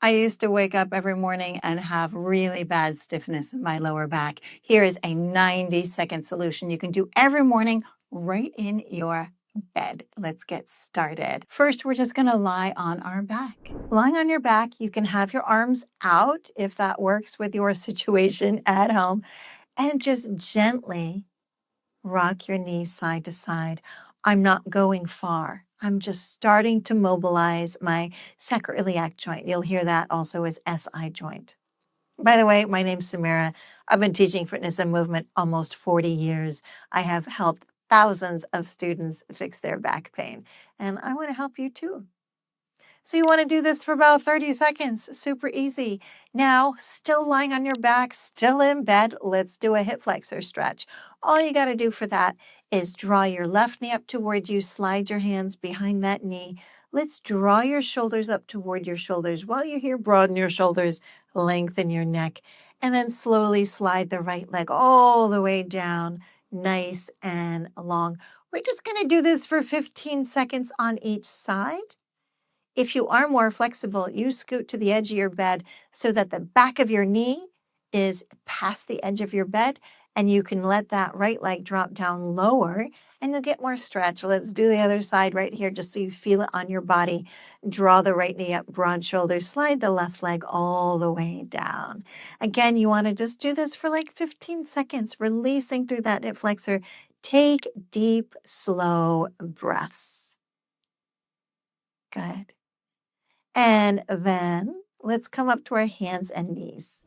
I used to wake up every morning and have really bad stiffness in my lower back. Here is a 90-second solution you can do every morning right in your bed. Let's get started. First, we're just going to lie on our back. Lying on your back, you can have your arms out if that works with your situation at home, and just gently rock your knees side to side. I'm not going far. I'm just starting to mobilize my sacroiliac joint. You'll hear that also as SI joint. By the way, my name's Samira. I've been teaching fitness and movement almost 40 years. I have helped thousands of students fix their back pain, and I want to help you too. So you want to do this for about 30 seconds. Super easy. Now, still lying on your back, still in bed, let's do a hip flexor stretch. All you got to do for that is draw your left knee up toward you, slide your hands behind that knee. Let's draw your shoulders up toward your shoulders. While you're here, broaden your shoulders, lengthen your neck, and then slowly slide the right leg all the way down, nice and long. We're just going to do this for 15 seconds on each side. If you are more flexible, you scoot to the edge of your bed so that the back of your knee is past the edge of your bed, and you can let that right leg drop down lower and you'll get more stretch. Let's do the other side right here just so you feel it on your body. Draw the right knee up, broad shoulders, slide the left leg all the way down. Again, you want to just do this for like 15 seconds, releasing through that hip flexor. Take deep, slow breaths. Good. And then let's come up to our hands and knees.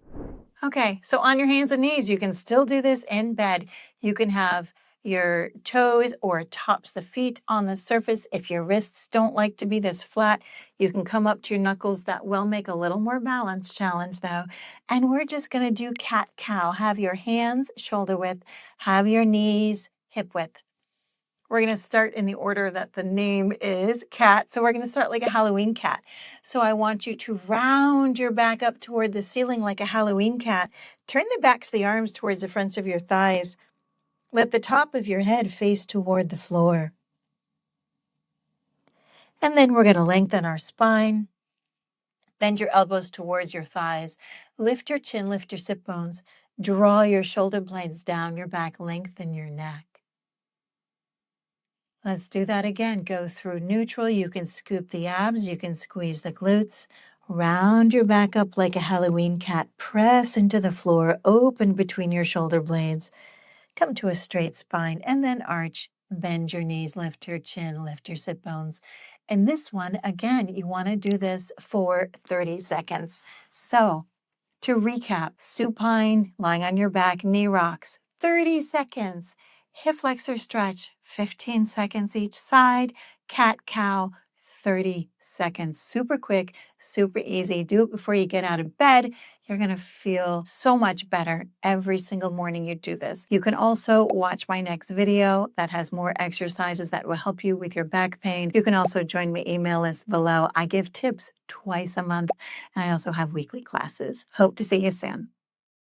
Okay, so on your hands and knees, you can still do this in bed. You can have your toes or tops the feet on the surface. If your wrists don't like to be this flat, you can come up to your knuckles. That will make a little more balance challenge though. And we're just gonna do cat-cow. Have your hands shoulder width, have your knees hip width. We're going to start in the order that the name is, cat. So we're going to start like a Halloween cat. So I want you to round your back up toward the ceiling like a Halloween cat. Turn the backs of the arms towards the fronts of your thighs. Let the top of your head face toward the floor. And then we're going to lengthen our spine. Bend your elbows towards your thighs. Lift your chin, lift your sit bones. Draw your shoulder blades down your back, lengthen your neck. Let's do that again. Go through neutral. You can scoop the abs. You can squeeze the glutes. Round your back up like a Halloween cat. Press into the floor. Open between your shoulder blades. Come to a straight spine and then arch. Bend your knees. Lift your chin. Lift your sit bones. And this one, again, you want to do this for 30 seconds. So to recap, supine, lying on your back, knee rocks, 30 seconds. Hip flexor stretch, 15 seconds each side. Cat-cow, 30 seconds. Super quick, super easy. Do it before you get out of bed. You're going to feel so much better every single morning you do this. You can also watch my next video that has more exercises that will help you with your back pain. You can also join my email list below. I give tips twice a month, and I also have weekly classes. Hope to see you soon.